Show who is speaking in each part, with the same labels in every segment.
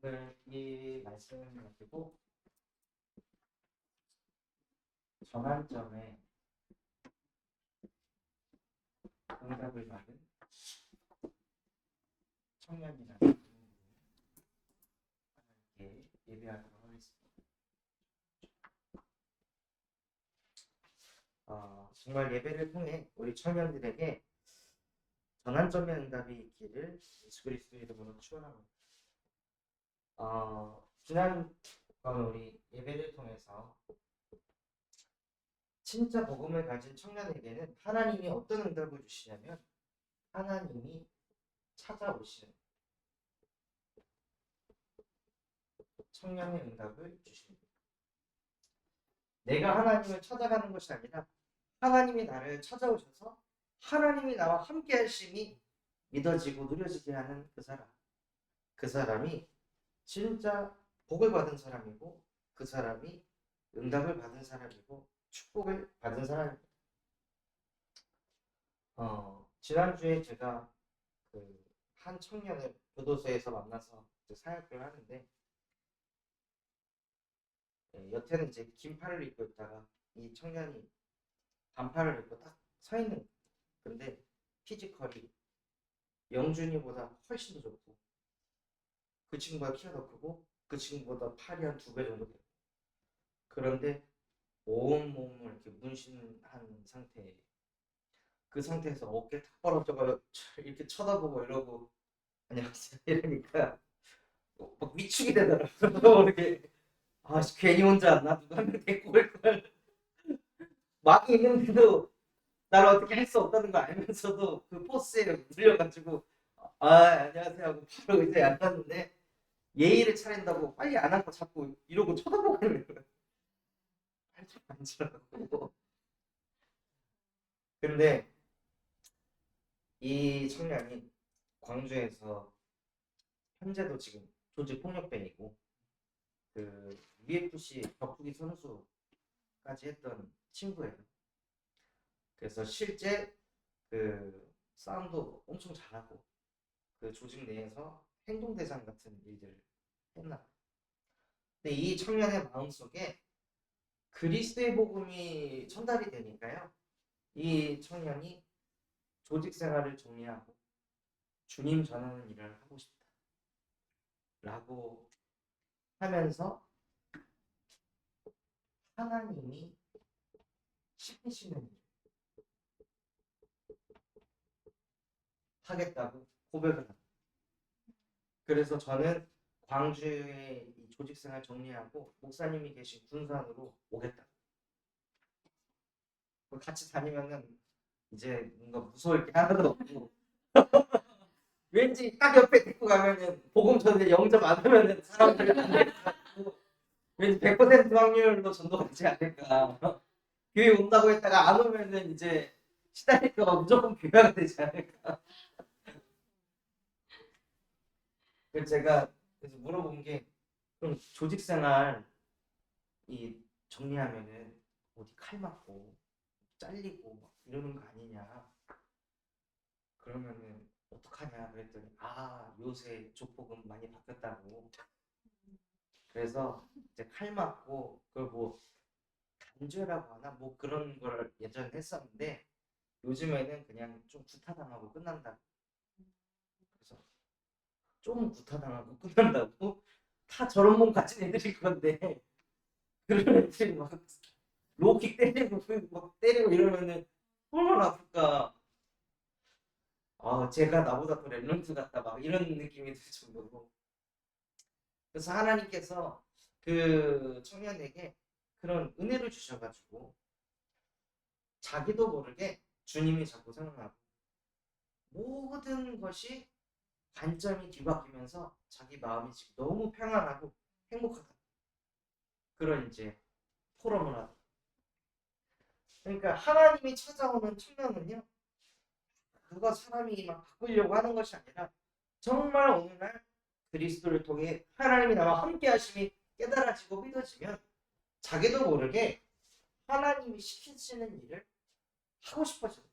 Speaker 1: 오늘 이 말씀을 가지고 전환점에 응답을 받은 청년이라는 하나님께 예배하도록 하겠습니다. 정말 예배를 통해 우리 청년들에게 전환점의 응답이 있기를 예수 그리스도의 이름으로 축원합니다. 지난 우리 예배를 통해서 진짜 복음을 가진 청년에게는 하나님이 어떤 응답을 주시냐면 하나님이 찾아오시는 청년의 응답을 주십니다. 내가 하나님을 찾아가는 것이 아니라 하나님이 나를 찾아오셔서 하나님이 나와 함께 하심이 믿어지고 누려지게 하는 그 사람이 진짜 복을 받은 사람이고 그 사람이 응답을 받은 사람이고 축복을 받은 사람입니다. 지난주에 제가 한 청년을 교도소에서 만나서 사역을 하는데 여태는 이제 긴팔을 입고 있다가 이 청년이 반팔을 입고 딱 서 있는 거예요. 근데 피지컬이 영준이보다 훨씬 더 좋고 그 친구가 키가 더 크고 그 친구보다 팔이 한 2배 정도 돼요. 그런데 온몸을 이렇게 문신한 상태에 그 상태에서 어깨 탁 벌어져가 이렇게 쳐다보고 이러고 안녕하세요 이러니까 막 위축이 되더라고요. 이렇게 괜히 혼자 왔나? 누가 한 명 데리고 올 걸. 막이 있는데도 나를 어떻게 할 수 없다는 거 알면서도 그 포스에 물려가지고 안녕하세요 하고 바로 이제 앉았는데 예의를 차린다고 빨리 안 앉고 자꾸 이러고 쳐다보고 있는 거예요. 팔좀 만지라고. 근데 이 청년이 광주에서 현재도 지금 조직 폭력배이고 그 UFC 격투기 선수까지 했던 친구예요. 그래서 실제 그 싸움도 엄청 잘하고 그 조직 내에서 행동대장 같은 일들을 했나. 근데 이 청년의 마음속에 그리스도의 복음이 전달이 되니까요. 이 청년이 조직 생활을 정리하고 주님 전하는 일을 하고 싶다. 라고 하면서 하나님이 시키시는 일을 하겠다고 고백을 합니다. 그래서 저는 광주에 이 조직생활 정리하고 목사님이 계신 군산으로 오겠다. 같이 다니면은 이제 뭔가 무서울 게 하나도 없고 왠지 딱 옆에 데리고 가면은 복음 전에 영접 안 하면은 사람들이 안 될 것 같고 왠지 100% 확률로 전도가 되지 않을까. 교회 온다고 했다가 안 오면은 이제 시달릴까봐 무조건 교회가 되지 않을까. 그래서 제가 물어본 게 그럼 조직생활 이 정리하면은 어디 칼 맞고 잘리고 막 이러는 거 아니냐. 그러면은 어떡하냐 그랬더니 요새 조폭은 많이 바뀌었다고. 그래서 이제 칼 맞고 그걸 뭐 단죄라고 하나 뭐 그런 걸 예전에 했었는데 요즘에는 그냥 좀 구타당하고 끝난다고. 그래서 좀 구타당하고 끝난다고? 다 저런 몸 가진 애들일 건데 그런 애들이 막 로킥 때리고 막 때리고 이러면은 얼마나 아플까. 제가 나보다 더 랩런트 같다 막 이런 느낌이 들 정도로. 그래서 하나님께서 그 청년에게 그런 은혜를 주셔가지고 자기도 모르게 주님이 자꾸 생각나고 모든 것이 관점이 뒤바뀌면서 자기 마음이 지금 너무 평안하고 행복하다. 그런 이제 포럼을 하다. 그러니까 하나님이 찾아오는 청년은요, 그거 사람이 막 바꾸려고 하는 것이 아니라 정말 어느 날 그리스도를 통해 하나님이 나와 함께 하심이 깨달아지고 믿어지면 자기도 모르게 하나님이 시키시는 일을 하고 싶어져요.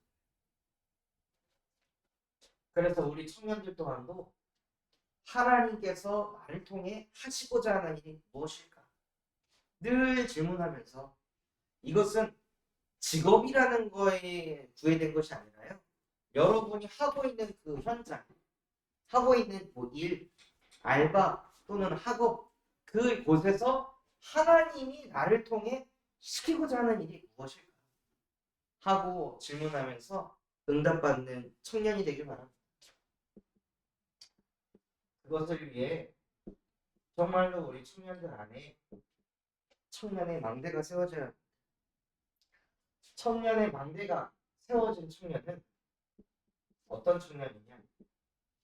Speaker 1: 그래서 우리 청년들 또한도 하나님께서 나를 통해 하시고자 하는 일이 무엇일까? 늘 질문하면서 이것은 직업이라는 거에 구애된 것이 아니라요. 여러분이 하고 있는 그 현장, 하고 있는 뭐 일, 알바 또는 학업 그곳에서 하나님이 나를 통해 시키고자 하는 일이 무엇일까? 하고 질문하면서 응답받는 청년이 되길 바랍니다. 그것을 위해 정말로 우리 청년들 안에 청년의 망대가 세워져야 합니다. 청년의 망대가 세워진 청년은 어떤 청년이냐?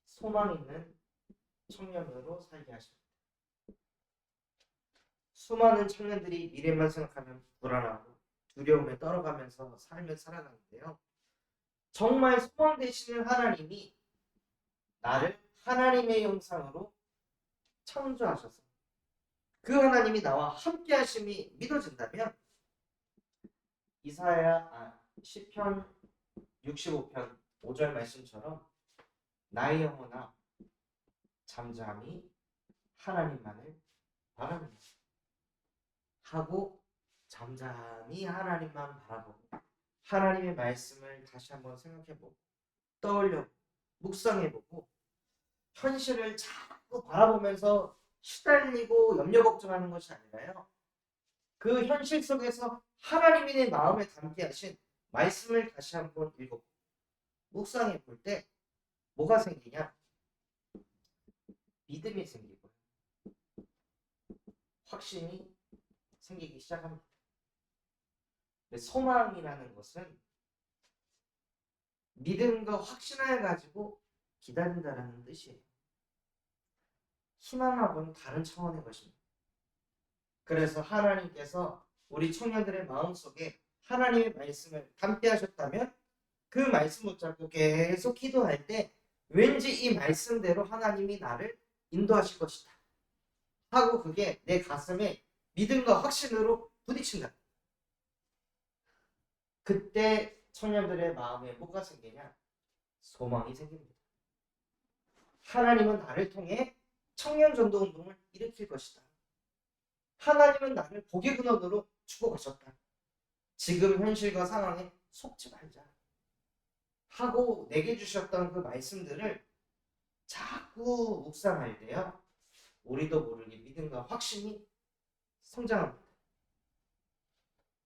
Speaker 1: 소망 있는 청년으로 살게 하십니다. 수많은 청년들이 미래만 생각하면 불안하고 두려움에 떨어가면서 삶을 살아가는데요. 정말 소망 되시는 하나님이 나를 하나님의 형상으로 창조하셔서 그 하나님이 나와 함께 하심이 믿어진다면 시편 65편 5절 말씀처럼 나의 영혼아 잠잠히 하나님만을 바라봅니다. 하고 잠잠히 하나님만 바라보고 하나님의 말씀을 다시 한번 생각해보고 떠올려 묵상해보고 현실을 자꾸 바라보면서 시달리고 염려 걱정하는 것이 아니라요. 그 현실 속에서 하나님이 내 마음에 담게 하신 말씀을 다시 한번 읽어보고 묵상해 볼 때 뭐가 생기냐? 믿음이 생기고 확신이 생기기 시작합니다. 소망이라는 것은 믿음과 확신을 가지고 기다린다는 뜻이에요. 희망하고는 다른 차원의 것입니다. 그래서 하나님께서 우리 청년들의 마음속에 하나님의 말씀을 담게 하셨다면 그 말씀 붙잡고 계속 기도할 때 왠지 이 말씀대로 하나님이 나를 인도하실 것이다 하고 그게 내 가슴에 믿음과 확신으로 부딪힌다. 그때 청년들의 마음에 뭐가 생기냐? 소망이 생깁니다. 하나님은 나를 통해 청년 전도 운동을 일으킬 것이다. 하나님은 나를 복의 근원으로 주고 가셨다. 지금 현실과 상황에 속지 말자 하고 내게 주셨던 그 말씀들을 자꾸 묵상할 때요. 우리도 모르게 믿음과 확신이 성장합니다.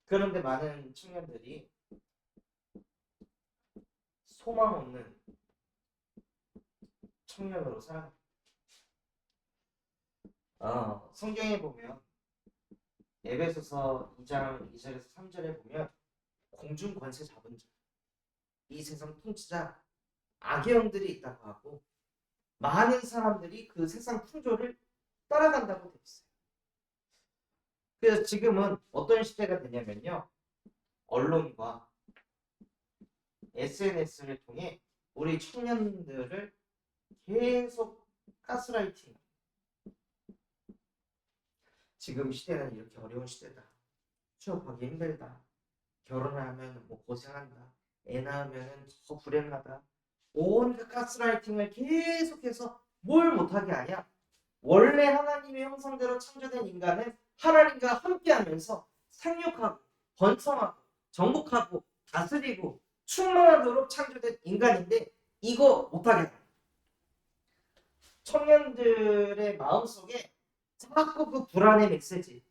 Speaker 1: 그런데 많은 청년들이 소망 없는 청년으로 살아갑니다. 성경에 보면 에베소서 2장 2절에서 3절에 보면 공중 권세 잡은 자, 이 세상 통치자, 악의 영들이 있다고 하고 많은 사람들이 그 세상 풍조를 따라간다고 되어 있어요. 그래서 지금은 어떤 시대가 되냐면요. 언론과 SNS를 통해 우리 청년들을 계속 가스라이팅. 지금 시대는 이렇게 어려운 시대다. 취업하기 힘들다. 결혼하면 뭐 고생한다. 애 낳으면 더 불행하다. 온갖 가스라이팅을 계속해서 뭘 못하게 하냐? 원래 하나님의 형상대로 창조된 인간은 하나님과 함께하면서 생육하고 번성하고 정복하고 다스리고 충만하도록 창조된 인간인데 이거 못하게 합니다. 청년들의 마음속에 자꾸 그 불안의 메시지,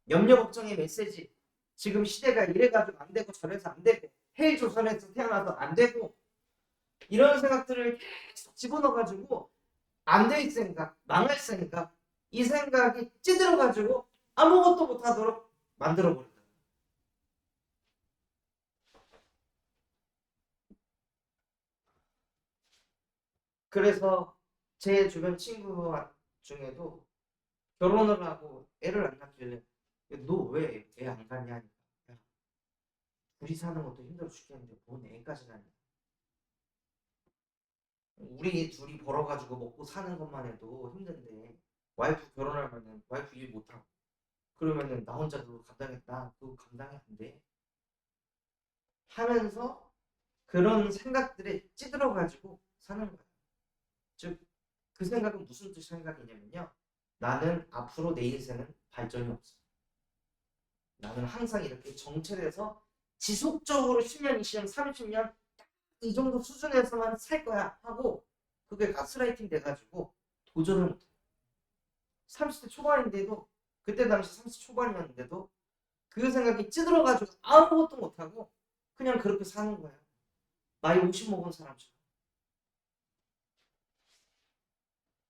Speaker 1: 염려 걱정의 메시지, 지금 시대가 이래가지고 안 되고 저래서 안 되고 해일 조선에서 태어나서 안 되고 이런 생각들을 계속 집어넣어가지고 안 될 생각, 망할 생각, 이 생각이 찌들어가지고 아무것도 못하도록 만들어버린다. 그래서 제 주변 친구 중에도 결혼을 하고 애를 안 낳길래 너 왜 애 안 낳냐 하니까 야, 둘이 사는 것도 힘들어 죽겠는데 뭔 애까지 낳냐. 우리 둘이 벌어가지고 먹고 사는 것만 해도 힘든데 와이프 결혼하면은 와이프 일 못하고 그러면은 나 혼자 그거 감당했다 그거 감당이 안 돼 하면서 그런 생각들에 찌들어가지고 사는 거야. 즉 그 생각은 무슨 뜻 생각이냐면요. 나는 앞으로 내 인생은 발전이 없어. 나는 항상 이렇게 정체돼서 지속적으로 10년, 20년, 30년 이 정도 수준에서만 살 거야 하고 그게 가스라이팅 돼가지고 도전을 못해. 30대 초반인데도 그때 당시 30 초반이었는데도 그 생각이 찌들어가지고 아무것도 못하고 그냥 그렇게 사는 거야. 나이 50 먹은 사람처럼.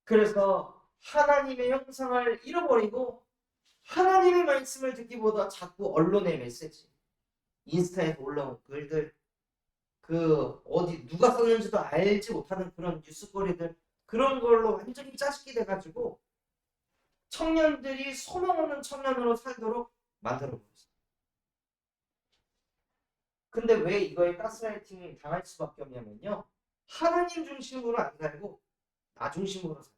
Speaker 1: 그래서 하나님의 형상을 잃어버리고 하나님의 말씀을 듣기보다 자꾸 언론의 메시지, 인스타에서 올라온 글들, 그 어디 누가 썼는지도 알지 못하는 그런 뉴스거리들, 그런 걸로 완전히 짜식게 돼가지고 청년들이 소망 없는 청년으로 살도록 만들어버렸어요. 근데 왜 이거에 가스라이팅을 당할 수밖에 없냐면요. 하나님 중심으로 안 살고 나 중심으로 살고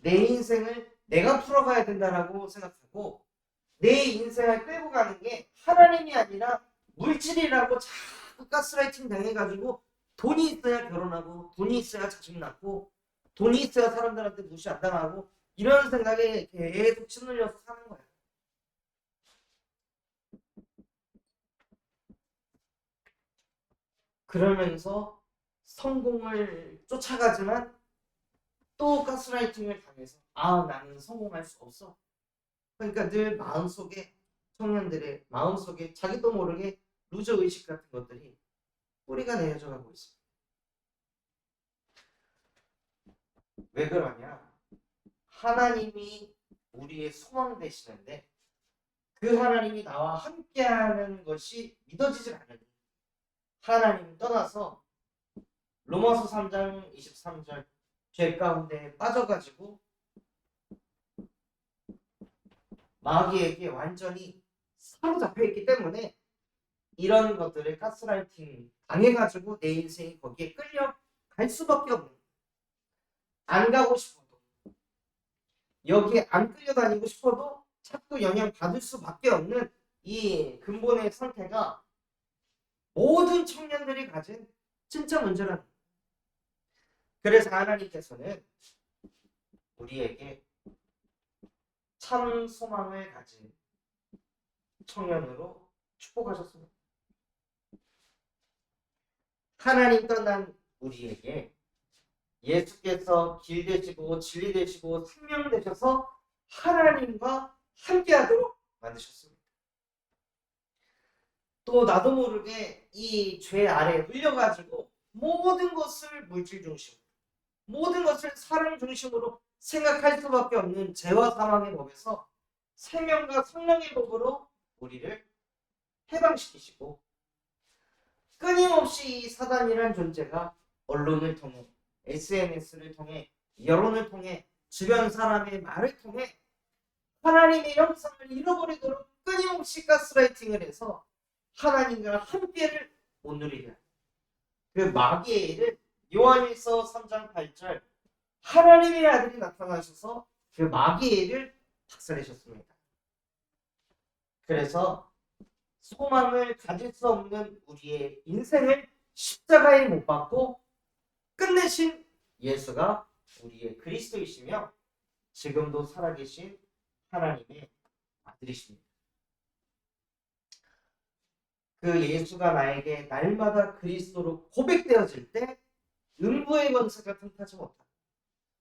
Speaker 1: 내 인생을 내가 풀어가야 된다라고 생각하고 내 인생을 끌고 가는 게 하나님이 아니라 물질이라고 자꾸 가스라이팅 당해가지고 돈이 있어야 결혼하고 돈이 있어야 자식 낳고 돈이 있어야 사람들한테 무시 안 당하고 이런 생각에 계속 짓눌려서 사는 거예요. 그러면서 성공을 쫓아가지만 또 가스라이팅을 당해서 나는 성공할 수 없어. 그러니까 늘 마음속에 청년들의 마음속에 자기도 모르게 루저 의식 같은 것들이 뿌리가 내려져 가고 있습니다. 왜 그러냐? 하나님이 우리의 소망 되시는데 그 하나님이 나와 함께하는 것이 믿어지질 않으니 하나님 떠나서 로마서 3장 23절 죄 가운데 빠져가지고 마귀에게 완전히 사로잡혀 있기 때문에 이런 것들을 가스라이팅 당해가지고 내 인생이 거기에 끌려갈 수밖에 없는, 안 가고 싶어도 여기에 안 끌려다니고 싶어도 자꾸 영향받을 수밖에 없는 이 근본의 상태가 모든 청년들이 가진 진짜 문제라는 거예요. 그래서 하나님께서는 우리에게 참 소망을 가진 청년으로 축복하셨습니다. 하나님 떠난 우리에게 예수께서 길 되시고 진리 되시고 생명 되셔서 하나님과 함께하도록 만드셨습니다. 또 나도 모르게 이 죄 아래에 물려가지고 모든 것을 물질 중심으로, 모든 것을 사람 중심으로 생각할 수밖에 없는 죄와 사망의 법에서 생명과 성령의 법으로 우리를 해방시키시고 끊임없이 이 사단이란 존재가 언론을 통해 SNS를 통해 여론을 통해 주변 사람의 말을 통해 하나님의 형상을 잃어버리도록 끊임없이 가스라이팅을 해서 하나님과 함께를 못 누리게 합니다. 그 마귀의 일을 요한일서 3장 8절 하나님의 아들이 나타나셔서 그 마귀의 일을 박살내셨습니다. 그래서 소망을 가질 수 없는 우리의 인생을 십자가에 못 박고 끝내신 예수가 우리의 그리스도이시며 지금도 살아계신 하나님의 아들이십니다. 그 예수가 나에게 날마다 그리스도로 고백되어질 때 음부의 권세가 틈타지 못하고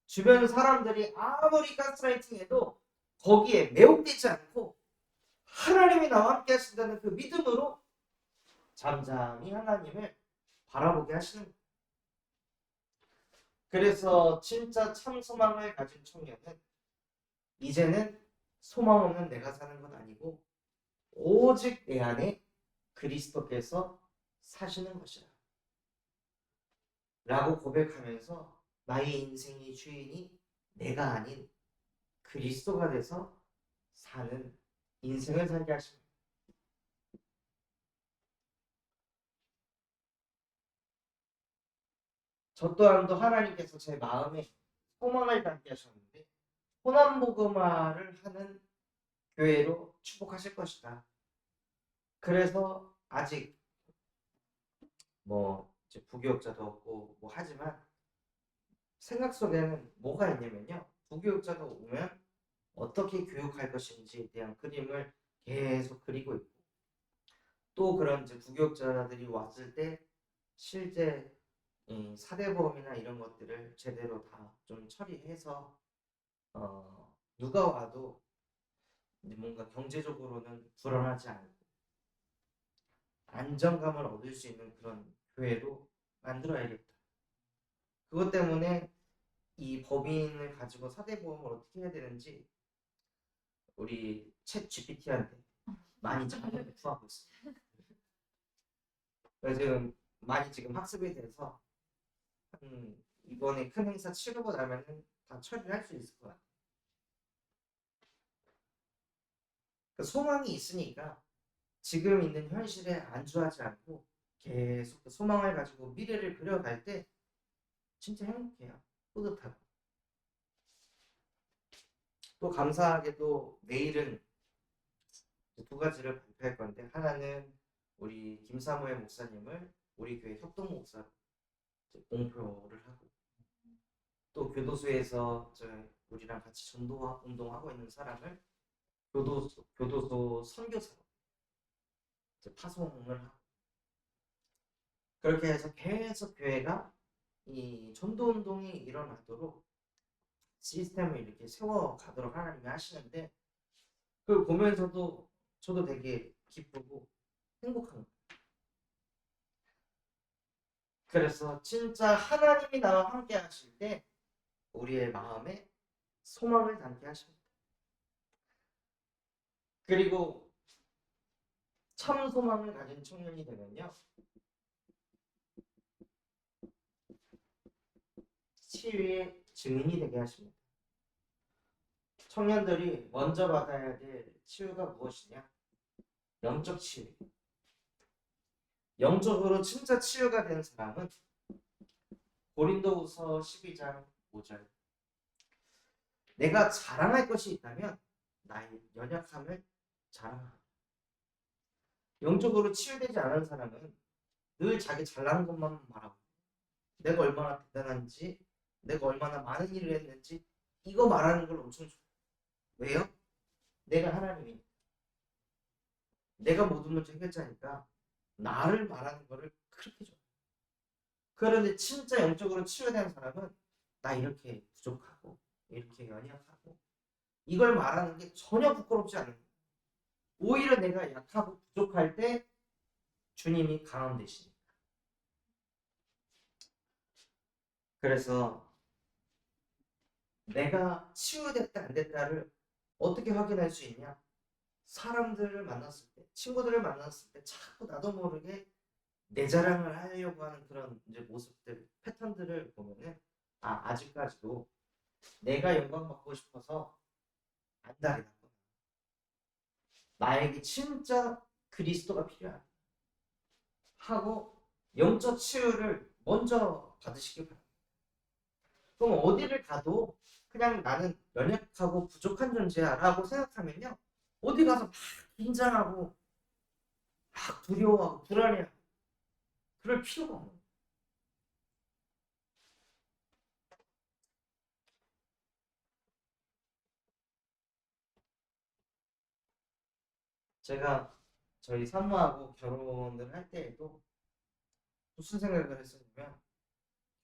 Speaker 1: 주변 사람들이 아무리 가스라이팅해도 거기에 매혹되지 않고 하나님이 나와 함께 하신다는 그 믿음으로 잠잠히 하나님을 바라보게 하시는 거예요. 그래서 진짜 참 소망을 가진 청년은 이제는 소망 없는 내가 사는 건 아니고 오직 내 안에 그리스도께서 사시는 것이라 라고 고백하면서 나의 인생의 주인이 내가 아닌 그리스도가 돼서 사는 인생을 살게 하십니다. 저 또한도 하나님께서 제 마음에 소망을 담게 하셨는데 호남복음화를 하는 교회로 축복하실 것이다. 그래서 아직 뭐 이제 부교육자도 없고 뭐 하지만 생각 속에는 뭐가 있냐면요. 부교육자가 오면 어떻게 교육할 것인지에 대한 그림을 계속 그리고 있고, 또 그런 이제 부교육자들이 왔을 때 실제 사대보험이나 이런 것들을 제대로 다 좀 처리해서 누가 와도 뭔가 경제적으로는 불안하지 않고 안정감을 얻을 수 있는 그런 교회로 만들어야겠다. 그것 때문에 이 법인을 가지고 사대보험을 어떻게 해야 되는지 우리 챗 GPT한테 많이 자문을 구하고 있습니다. 그래서 지금 많이 지금 학습이 돼서 이번에 큰 행사 치르고 나면은 다 처리를 할 수 있을 것 같아요. 그러니까 소망이 있으니까 지금 있는 현실에 안주하지 않고 계속 그 소망을 가지고 미래를 그려갈 때 진짜 행복해요. 뿌듯하고. 또 감사하게도 내일은 두 가지를 발표할 건데, 하나는 우리 김사무엘 목사님을 우리 교회 협동 목사로 공표를 하고, 또 교도소에서 우리랑 같이 전도 운동하고 있는 사람을 교도소 선교사로 파송을 하고, 그렇게 해서 계속 교회가 이 전도 운동이 일어나도록 시스템을 이렇게 세워가도록 하나님이 하시는데, 그걸 보면서도 저도 되게 기쁘고 행복한 거예요. 그래서 진짜 하나님이 나와 함께 하실 때 우리의 마음에 소망을 담게 하십니다. 그리고 참 소망을 가진 청년이 되면요, 치유의 증인이 되게 하십니다. 청년들이 먼저 받아야 될 치유가 무엇이냐? 영적 치유. 영적으로 진짜 치유가 된 사람은 고린도후서 12장 5절, 내가 자랑할 것이 있다면 나의 연약함을 자랑하라. 영적으로 치유되지 않은 사람은 늘 자기 잘난 것만 말하고, 내가 얼마나 대단한지, 내가 얼마나 많은 일을 했는지, 이거 말하는 걸 엄청 좋아해요. 왜요? 내가 하나님이니까. 내가 모든 문제 해결자니까 나를 말하는 거를 그렇게 좋아해요. 그런데 진짜 영적으로 치유된 사람은 나 이렇게 부족하고 이렇게 연약하고 이걸 말하는 게 전혀 부끄럽지 않은 거예요. 오히려 내가 약하고 부족할 때 주님이 강함 되시니까. 그래서 내가 치유됐다 안 됐다를 어떻게 확인할 수 있냐? 사람들을 만났을 때, 친구들을 만났을 때 자꾸 나도 모르게 내 자랑을 하려고 하는 그런 이제 모습들, 패턴들을 보면은 아직까지도 내가 영광 받고 싶어서 안달이 났구나. 나에게 진짜 그리스도가 필요하다 하고 영적 치유를 먼저 받으시기 바랍니다. 그럼 어디를 가도 그냥 나는 연약하고 부족한 존재야 라고 생각하면요, 어디 가서 막 긴장하고 막 두려워하고 불안해하고 그럴 필요가 없는 거예요. 제가 저희 사모하고 결혼을 할 때에도 무슨 생각을 했었냐면,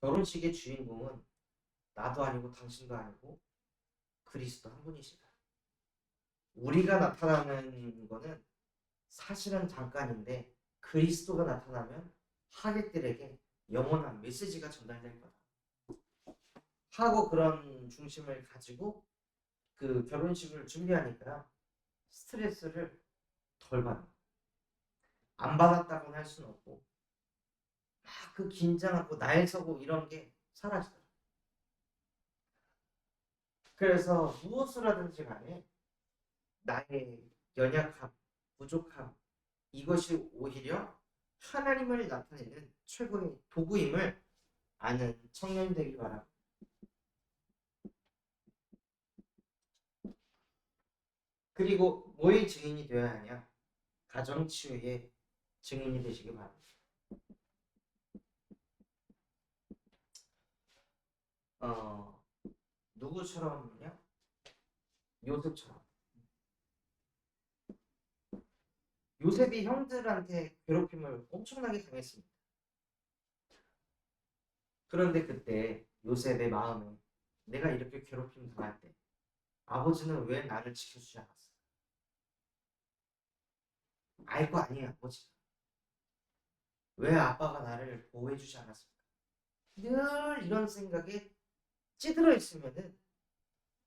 Speaker 1: 결혼식의 주인공은 나도 아니고 당신도 아니고 그리스도 한 분이시다. 우리가 나타나는 거는 사실은 잠깐인데 그리스도가 나타나면 하객들에게 영원한 메시지가 전달될 거다 하고 그런 중심을 가지고 그 결혼식을 준비하니까 스트레스를 덜 받는, 안 받았다고는 할 수는 없고 막 그 긴장하고 날 서고 이런 게 사라지더라고요. 그래서 무엇을 하든지 간에 나의 연약함, 부족함, 이것이 오히려 하나님을 나타내는 최고의 도구임을 아는 청년이 되길 바랍니다. 그리고 뭐의 증인이 되어야 하냐? 가정 치유의 증인이 되시기 바랍니다. 어, 누구처럼요? 요셉처럼. 요셉이 형들한테 괴롭힘을 엄청나게 당했습니다. 그런데 그때 요셉의 마음에 내가 이렇게 괴롭힘 당할 때 아버지는 왜 나를 지켜주지 않았어? 알 거 아니에요, 아버지가. 왜 아빠가 나를 보호해주지 않았을까? 늘 이런 생각에 찌들어 있으면은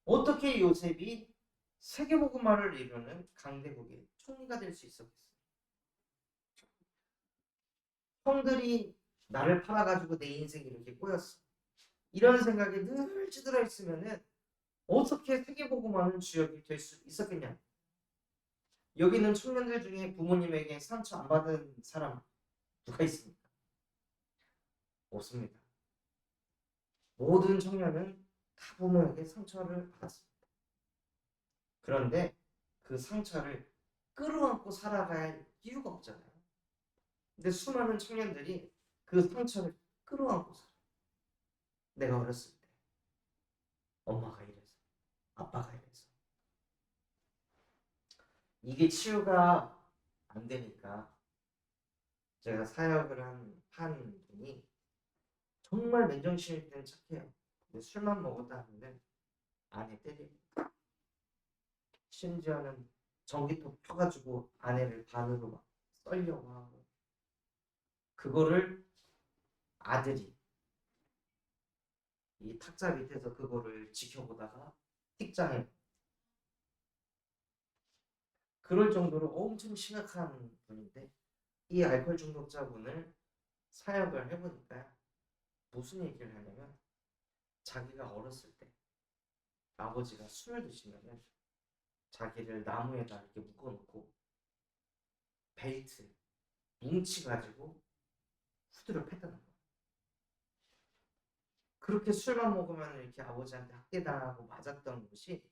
Speaker 1: 어떻게 요셉이 세계복음화를 이루는 강대국의 총리가 될 수 있었겠어요? 형들이 나를 팔아가지고 내 인생이 이렇게 꼬였어. 이런 생각에 늘 찌들어 있으면은 어떻게 세계복음화는 주역이 될 수 있었겠냐? 여기 있는 청년들 중에 부모님에게 상처 안 받은 사람 누가 있습니까? 없습니다. 모든 청년은 다 부모에게 상처를 받았습니다. 그런데 그 상처를 끌어안고 살아가야 할 이유가 없잖아요. 근데 수많은 청년들이 그 상처를 끌어안고 살아. 내가 어렸을 때 엄마가 이래서 아빠가 이래서 이게 치유가 안 되니까 제가 사역을 한 분이 정말 맨정신일 때는 착해요. 근데 술만 먹었다 하면은 아내 때리고 심지어는 전기톱 펴가지고 아내를 반으로 막 썰려고 하고 그거를 아들이 이 탁자 밑에서 그거를 지켜보다가 틱장에 그럴 정도로 엄청 심각한 분인데 이 알코올 중독자분을 사역을 해보니까 무슨 얘기를 하냐면 자기가 어렸을 때 아버지가 술을 드시면은 자기를 나무에다 이렇게 묶어놓고 벨트 뭉치가지고 후드를 팼다는 거야. 그렇게 술만 먹으면 이렇게 아버지한테 학대당하고 맞았던 것이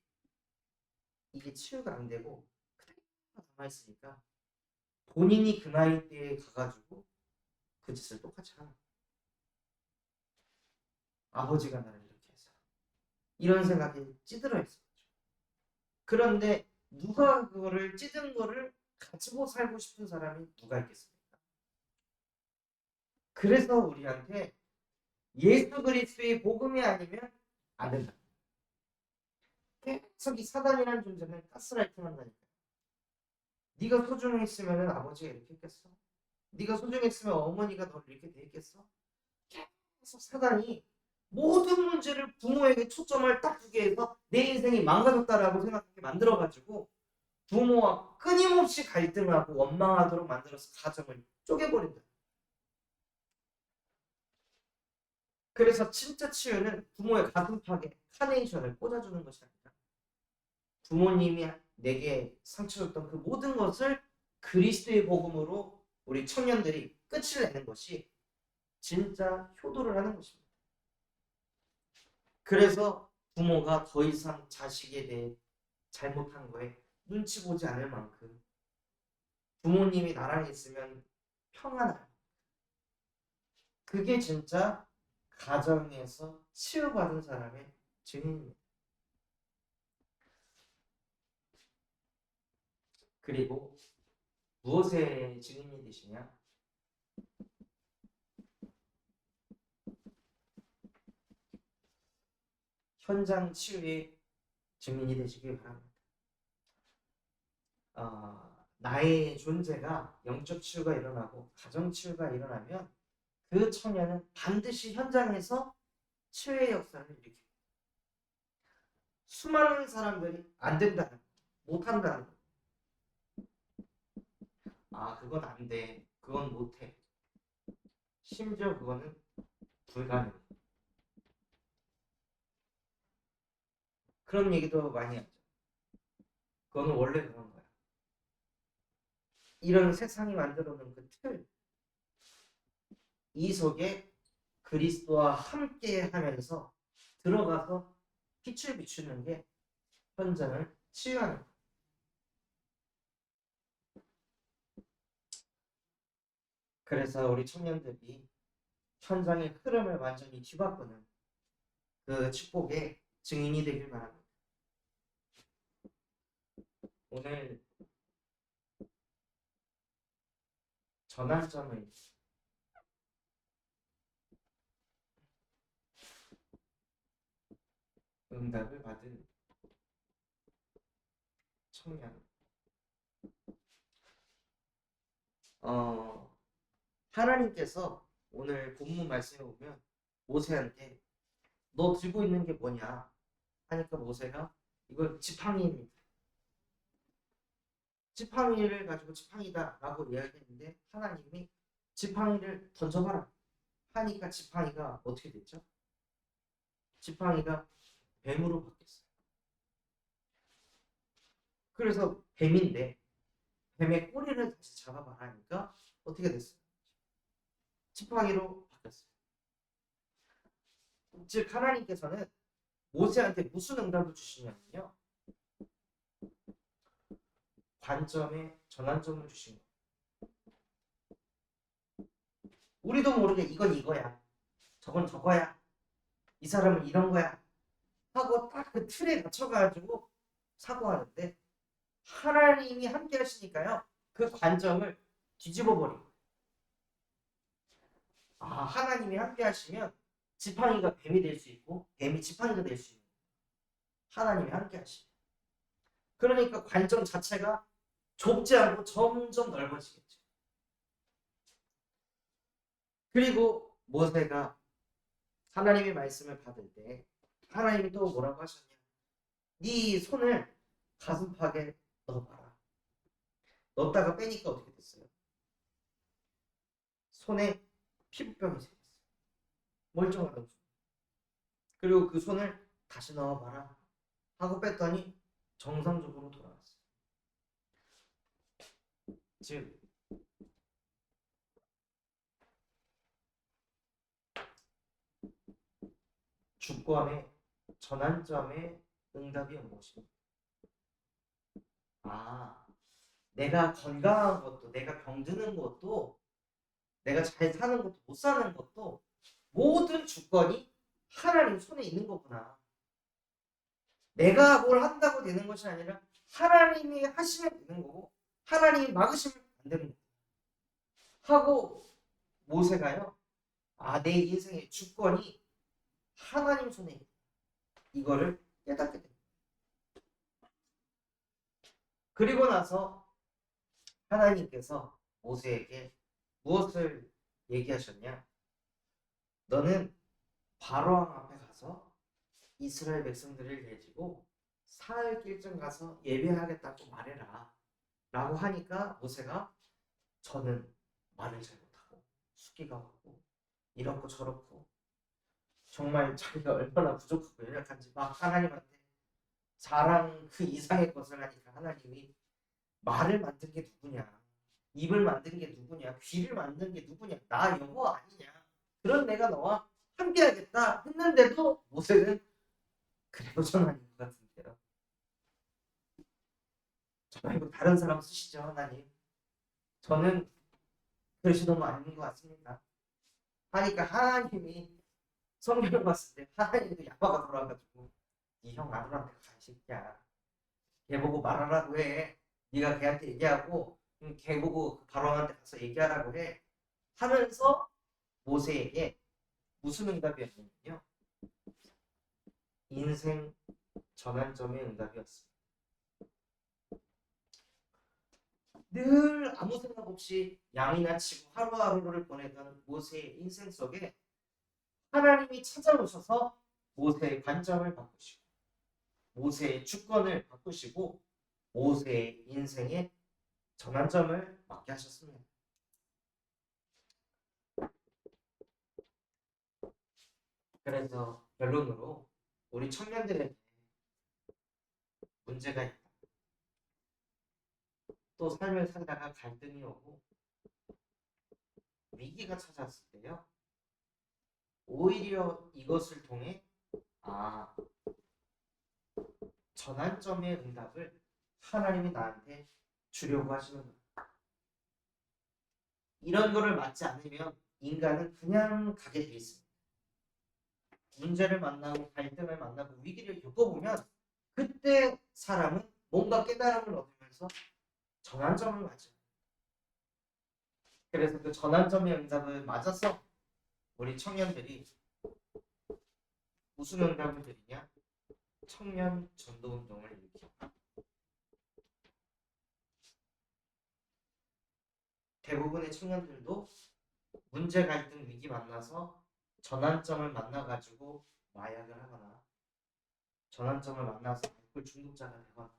Speaker 1: 이게 치유가 안 되고 그대로 남아있으니까 본인이 그 나이 때에 가가지고 그 짓을 똑같이 하는 거야. 아버지가 나를 이렇게 해서 이런 생각이 찌들어 있어. 그런데 누가 그거를 찌든 거를 가지고 살고 싶은 사람이 누가 있겠습니까? 그래서 우리한테 예수 그리스도의 복음이 아니면 안 된다. 계속 이 사단이라는 존재는 가스라이팅 한다니까. 네가 소중했으면 아버지가 이렇게 했겠어? 네가 소중했으면 어머니가 너를 이렇게 대했겠어? 계속 사단이 모든 문제를 부모에게 초점을 딱 두게 해서 내 인생이 망가졌다라고 생각하게 만들어가지고 부모와 끊임없이 갈등하고 원망하도록 만들어서 가정을 쪼개버린다. 그래서 진짜 치유는 부모의 가슴팍에 카네이션을 꽂아주는 것이 아니라 부모님이 내게 상처 줬던 그 모든 것을 그리스도의 복음으로 우리 청년들이 끝을 내는 것이 진짜 효도를 하는 것입니다. 그래서 부모가 더 이상 자식에 대해 잘못한 거에 눈치 보지 않을 만큼 부모님이 나랑 있으면 평안한 그게 진짜 가정에서 치유받은 사람의 증인입니다. 그리고 무엇의 증인이 되시냐? 현장 치유의 증인이 되시길 바랍니다. 나의 존재가 영적 치유가 일어나고 가정 치유가 일어나면 그 청년은 반드시 현장에서 치유의 역사를 일으킵니다. 수많은 사람들이 안 된다는 못 한다는 그건 안 돼. 그건 못 해. 심지어 그거는 불가능. 그런 얘기도 많이 하죠. 그거는 원래 그런 거야. 이런 세상이 만들어 놓은 그 틀, 이 속에 그리스도와 함께 하면서 들어가서 빛을 비추는 게 현장을 치유하는 거예요. 그래서 우리 청년들이 현장의 흐름을 완전히 뒤바꾸는 그 축복의 증인이 되길 바랍니다. 오늘 전환점을 응답을 받은 청년. 하나님께서 오늘 본문 말씀에 보면 모세한테 너 들고 있는 게 뭐냐 하니까 모세가 이건 지팡이입니다. 지팡이를 가지고 지팡이다 라고 이야기했는데 하나님이 지팡이를 던져봐라 하니까 지팡이가 어떻게 됐죠? 지팡이가 뱀으로 바뀌었어요. 그래서 뱀인데 뱀의 꼬리를 다시 잡아봐라 하니까 어떻게 됐어요? 지팡이로 바뀌었어요. 즉 하나님께서는 모세한테 무슨 응답을 주시냐면요. 관점의 전환점을 주신 거예요. 우리도 모르게 이건 이거야. 저건 저거야. 이 사람은 이런 거야. 하고 딱 그 틀에 갇혀가지고 사고하는데 하나님이 함께 하시니까요. 그 관점을 뒤집어 버리고. 하나님이 함께 하시면 지팡이가 뱀이 될 수 있고 뱀이 지팡이가 될 수 있는 거예요. 하나님이 함께 하시면. 그러니까 관점 자체가 좁지 않고 점점 넓어지겠죠. 그리고 모세가 하나님의 말씀을 받을 때 하나님이 또 뭐라고 하셨냐? 네 손을 가슴팍에 넣어봐라. 넣었다가 빼니까 어떻게 됐어요? 손에 피부병이 생겼어요. 멀쩡하던 손. 그리고 그 손을 다시 넣어봐라 하고 뺐더니 정상적으로 돌아갔어요. 즉 주권의 전환점의 응답이 온 것입니다. 내가 건강한 것도, 내가 병드는 것도, 내가 잘 사는 것도, 못 사는 것도 모든 주권이 하나님 손에 있는 거구나. 내가 뭘 한다고 되는 것이 아니라 하나님이 하시면 되는 거고 하나님이 막으시면 안 되는 거고 하고 모세가요. 내 인생의 주권이 하나님 손에 있다. 이거를 깨닫게 됩니다. 그리고 나서 하나님께서 모세에게 무엇을 얘기하셨냐? 너는 바로왕 앞에 가서 이스라엘 백성들을 데리고 사흘 길쯤 가서 예배하겠다고 말해라 라고 하니까 모세가 저는 말을 잘 못하고 숙기가 없고 이렇고 저렇고 정말 자기가 얼마나 부족하고 연약한지 막 하나님한테 자랑 그 이상의 것을 하니까 하나님이 말을 만든 게 누구냐, 입을 만든 게 누구냐, 귀를 만든 게 누구냐, 나 여호와 아니냐, 그런 내가 너와 함께 하겠다 했는데도 모세는 그래도 전 아닌 것 같은데요. 저 말고 다른 사람 쓰시죠 하나님. 저는 그릇이 너무 아닌 것 같습니다 하니까 하나님이 성경을 봤을 때 하나님도 야바가 돌아가지고 네 형 아들한테 가 이 새끼야. 걔 보고 말하라고 해. 네가 걔한테 얘기하고 걔 보고 바로한테 가서 얘기하라고 해. 하면서 모세에게 무슨 응답이었냐면요. 인생 전환점의 응답이었습니다. 늘 아무 생각 없이 양이나 치고 하루하루를 보내던 모세의 인생 속에 하나님이 찾아오셔서 모세의 관점을 바꾸시고 모세의 주권을 바꾸시고 모세의 인생의 전환점을 맞게 하셨습니다. 그래서 결론으로 우리 청년들에게 문제가 있다. 또 삶을 살다가 갈등이 오고 위기가 찾아왔을 때요. 오히려 이것을 통해 전환점의 응답을 하나님이 나한테 주려고 하시는 거예요. 이런 거를 맞지 않으면 인간은 그냥 가게 돼 있습니다. 문제를 만나고 갈등을 만나고 위기를 겪어보면 그때 사람은 뭔가 깨달음을 얻으면서 전환점을 맞아요. 그래서 그 전환점의 응답을 맞아서 우리 청년들이 무슨 응답을 드리냐? 청년 전도 운동을 일으켜. 대부분의 청년들도 문제 갈등 위기 만나서 전환점을 만나가지고 마약을 하거나 전환점을 만나서 알코올 중독자가 되거나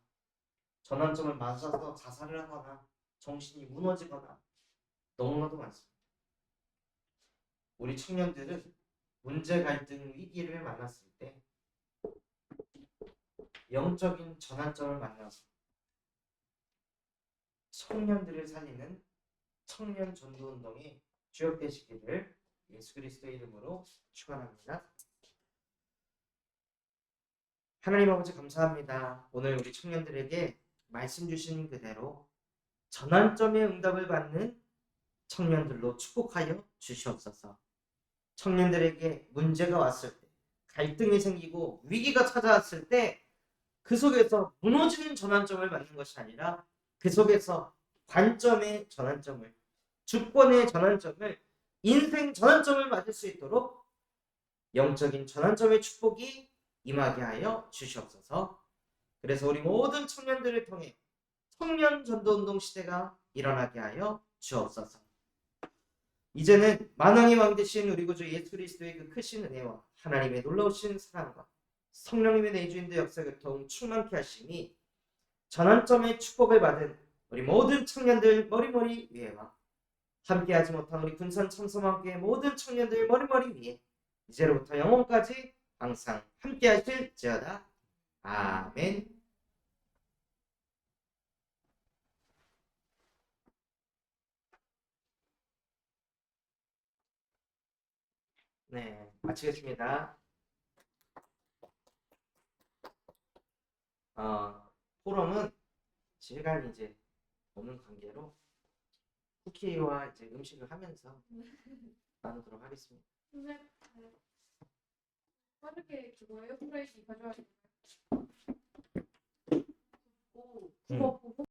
Speaker 1: 전환점을 맞아서 자살을 하거나 정신이 무너지거나 너무나도 많습니다. 우리 청년들은 문제 갈등 위기를 만났을 때 영적인 전환점을 만나서 청년들을 살리는 청년 전도 운동에 주역되시기를 예수 그리스도의 이름으로 축원합니다. 하나님 아버지 감사합니다. 오늘 우리 청년들에게 말씀 주신 그대로 전환점의 응답을 받는 청년들로 축복하여 주시옵소서. 청년들에게 문제가 왔을 때, 갈등이 생기고 위기가 찾아왔을 때 그 속에서 무너지는 전환점을 맞는 것이 아니라 그 속에서 관점의 전환점을, 주권의 전환점을, 인생 전환점을 맞을 수 있도록 영적인 전환점의 축복이 임하게 하여 주시옵소서. 그래서 우리 모든 청년들을 통해 청년 전도운동 시대가 일어나게 하여 주옵소서. 이제는 만왕의 왕 되신 우리 구주 예수 그리스도의 그 크신 은혜와 하나님의 놀라우신 사랑과 성령님의 내주인도 역사교통 충만케 하시니 전환점의 축복을 받은 우리 모든 청년들 머리머리 위에와 함께하지 못한 우리 군산 청소만교회 모든 청년들 머리머리 위에 이제로부터 영원까지 항상 함께하실지어다. 아멘. 네, 마치겠습니다. 포럼은 시간이 이제 없는 관계로 쿠키와 이제 음식을 하면서 나누도록 하겠습니다.
Speaker 2: 네. 빠르게 그거 에어프라이기 가져와야 돼요. 오, 그거 보고